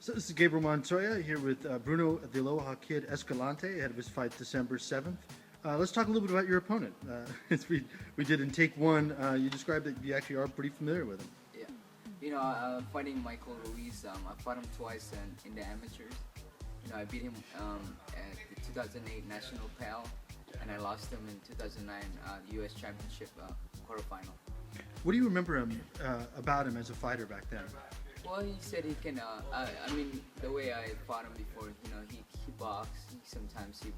So this is Gabriel Montoya here with Bruno the Aloha Kid Escalante ahead of his fight December 7th. Let's talk a little bit about your opponent. As we did in take one, you described that you actually are pretty familiar with him. Yeah, fighting Michael Ruiz. I fought him twice in the amateurs. I beat him at the 2008 National PAL, and I lost him in 2009 U.S. Championship quarterfinal. What do you remember about him as a fighter back then? Well, he said he can. The way I fought him before, he boxed. Sometimes he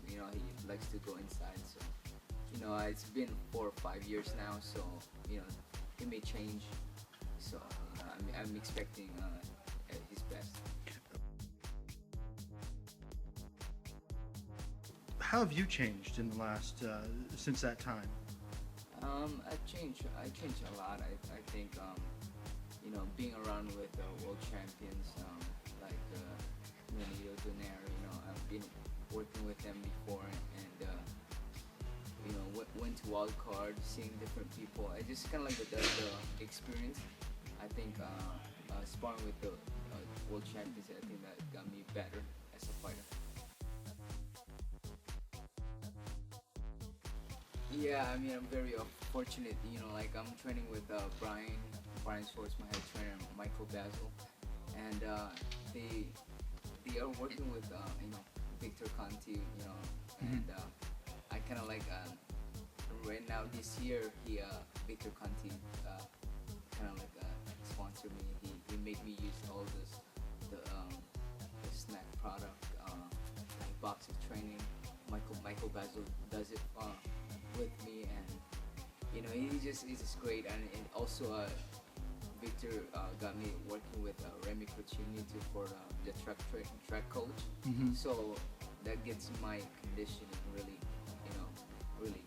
likes to go inside. So, it's been 4 or 5 years now. So, he may change. So, I'm expecting his best. How have you changed in the last since that time? I changed a lot. I think being around with world champions like Leonardo Donaire, I've been working with them before, and went to wild card, seeing different people. I just kind of like the experience. I think sparring with the world champions, I think that got me better as a fighter. Yeah, I'm very fortunate. I'm training with Brian Schwartz, my head trainer, and Michael Basil, and they are working with Victor Conti, and I kind of like right now this year Victor Conti kind of like sponsored me. He made me use all the snack product like boxing training. Michael Basil does it with me, and he's just great, and also Victor got me working with Remy Cochini too for the track coach. Mm-hmm. So that gets my conditioning really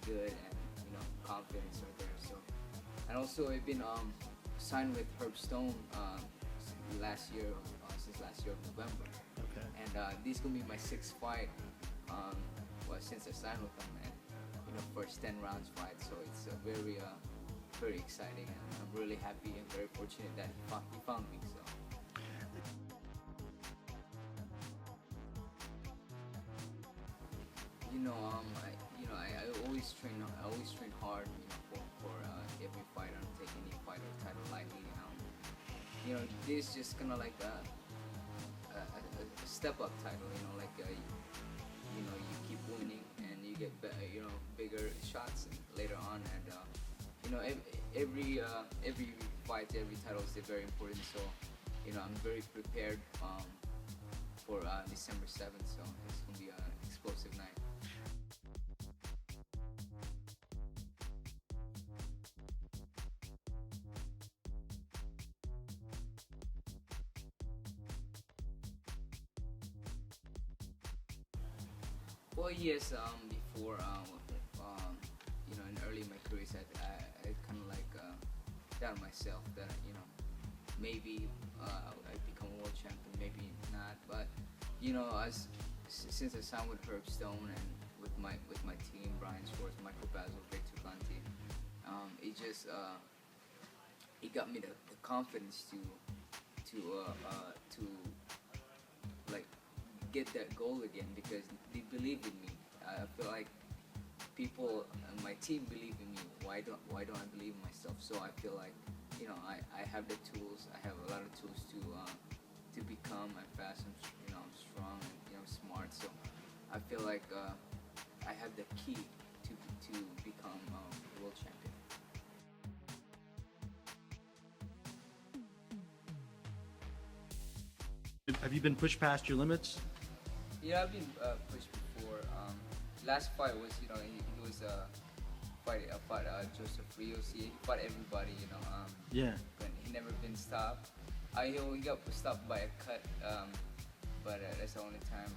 good, and confidence are there. So, and also I've been signed with Herb Stone since last year of November. Okay. And this is gonna be my 6th fight. Since I signed with him, and first 10 rounds fight. So it's very exciting, and I'm really happy and very fortunate that he found me. So. I always train. I always train hard. For every fight. I don't take any fight or title lightly. This is just kind of like a step up title. You keep winning and you get bigger shots later on, and every fight, every title is very important. So I'm very prepared for December 7th. So it's gonna be an explosive night. Well, yes. Before, in early in my career, I kind of like doubt myself that maybe I become a world champion, maybe not. But since I signed with Herb Stone and with my team, Brian Schwartz, Michael Basil, Victor Conti, it got me the confidence to like get that goal again, because they believe in me. I feel like people and my team believe in me. Why don't I believe in myself? So I feel like I have the tools. I have a lot of tools to become fast and strong and smart. So I feel like I have the key to become world champion. Have you been pushed past your limits? Yeah, I've been pushed before. Last fight was, he was I fought Joseph Rios. He fought everybody, Yeah. But he never been stopped. He got stopped by a cut, but that's the only time.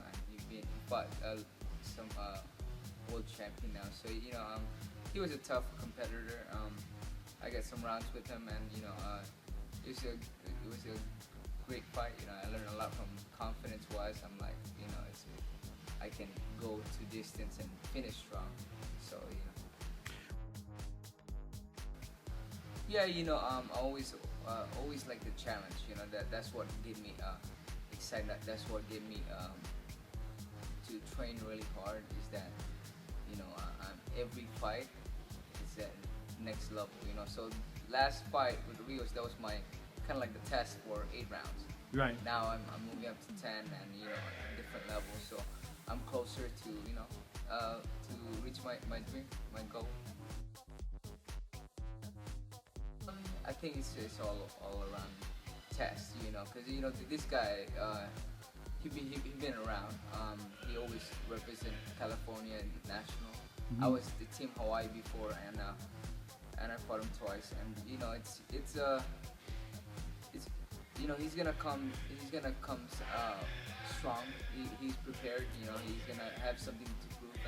He fought some world champion now. So he was a tough competitor. I got some rounds with him, and it was a great fight. I learned a lot from confidence-wise. I'm like, I can go to distance and finish strong. So yeah, I always like the challenge. That's what gave me excited. That's what gave me to train really hard. Is that every fight is at next level. So last fight with Rios, that was my kind of like the test for 8 rounds. Right. Now I'm moving up to 10 and different levels. So I'm closer to to reach my dream, my goal. I think it's all around test, because this guy he been around. He always represent California national. I was the team Hawaii before, and I fought him twice. And he's gonna come strong. He's prepared. He's gonna have something to prove,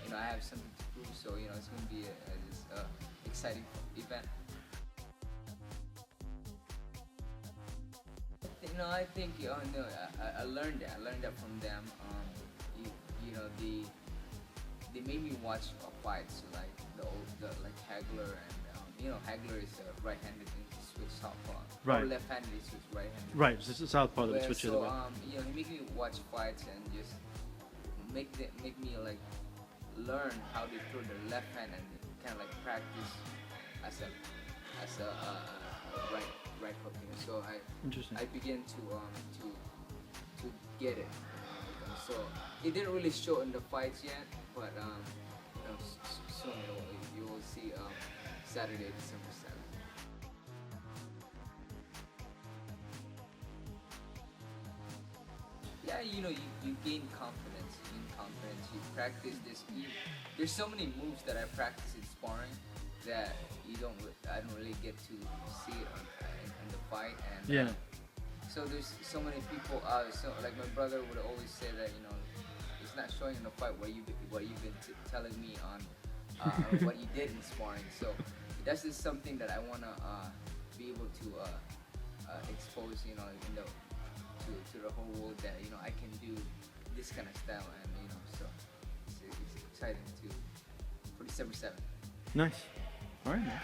and I have something to prove. So it's gonna be a exciting event. I think I learned that. I learned that from them. They made me watch fights like like Hagler, and Hagler is right-handed and he switched southpaw. Right. Or left-handed, he switched right-handed. Right. It's a southpaw that Yeah, switch so the way. he made me watch fights and just make me like learn how to throw the left hand and kind of like practice as a right hook. So Interesting. I began to get it. So it didn't really show in the fights yet, but soon you will see Saturday, December 7th. Yeah, you gain confidence. You practice this. There's so many moves that I practice in sparring that I don't really get to see it in the fight. And Yeah. so there's so many people. So like my brother would always say that it's not showing in the fight what you've been telling me on what you did in sparring. So that's just something that I wanna be able to expose to the whole world that I can do this kind of style, and so it's exciting for December 7th. Nice. All right, man.